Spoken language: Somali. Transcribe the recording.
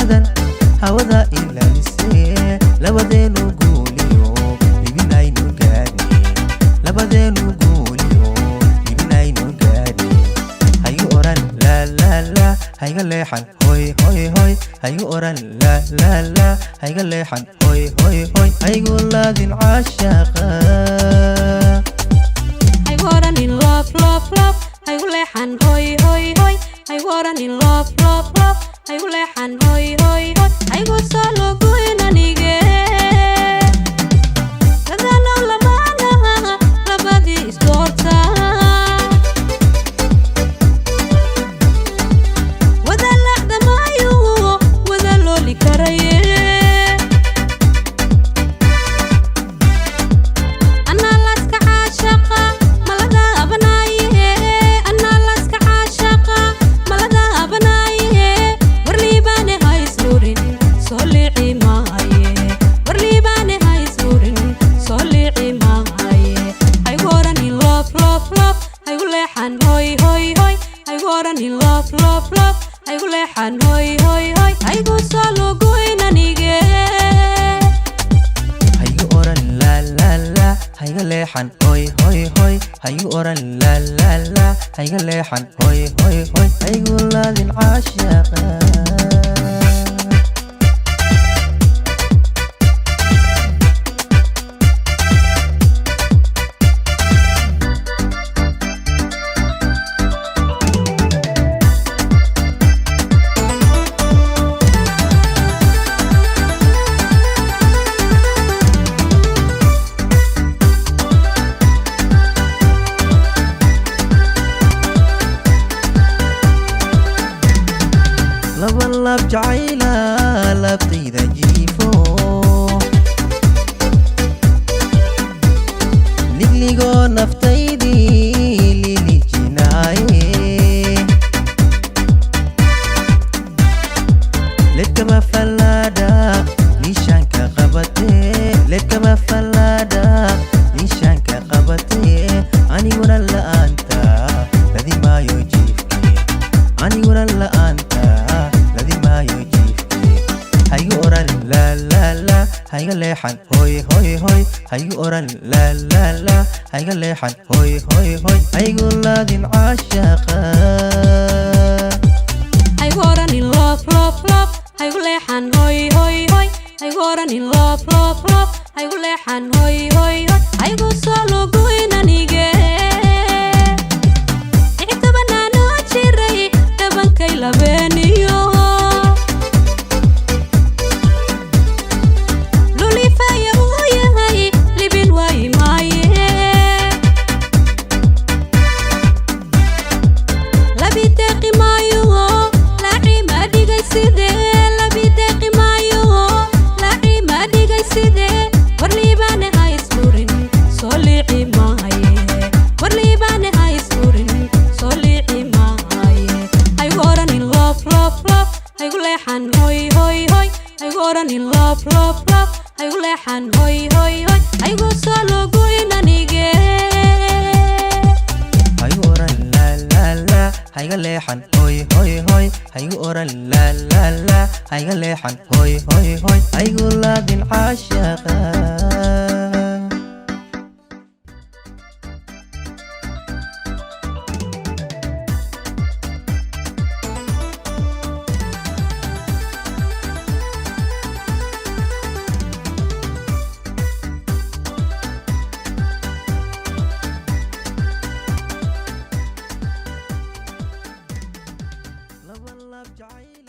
ladan hawada ilaalise labadeenu guuliyo libinaynu gaadhi labadeenu guuliyo libinaynu gaadhi hayu oran la la la hayga leexan hoy hoy hoy hayu oran la la la hayga leexan hoy hoy hoy haygu laadin caashaqa haygu oran in love love love haygu leexan hoy hoy hoy haygu oran in love love love haygu leexan hoy hoy hoy haygu soo goyn anige dadana lamaanaha labadii isdoorta wada lacda maayo wada looli karaye ana laska caashaqa malaga abnaaye ana laska caashaqa malaga abnaaye warliibane haysnurin soo liici maaye warliibane haysnurin soo liici maaye haygu oran in love love love haygu leexan hoy hoy hoy haygu oran in love love love haygu leexan hoy hoy hoy haygu soo goyn anige hayu oran la la la hayga leexan hoy hoy hoy hayu oran la la la hayga leexan hoy hoy hoy haygu laadin caashaqa laba lab jacayla labtayda jiifo ligligoo naftaydii lilijinaaye ledkama fallaadha niishaanka qabatee ledkama fallaadha niishaanka qabatee aniguna la'aanta ladi maayo jiifke aniguna la'aanta haygu oran la la la hayga leexan hoy hoy hoy haygu oran la la la hayga leexan hoy hoy hoy haygu laadin caashaqa haygu oran in love love love haygu leexan hoy hoy hoy haygu oran in love love love haygu leexan hoy hoy hoy haygu soo goyn anige ixtabanaanoo jiray dhabankay labeeniyo hoy hoy hoy haygu oran in love love love haygu leexan hoy hoy hoy haygu soo goyn anige hayu oran la la la hayga leexan hoy hoy hoy haygu oran la la la hayga leexan hoy hoy hoy haygu laadin caashaqa laba lab jacayla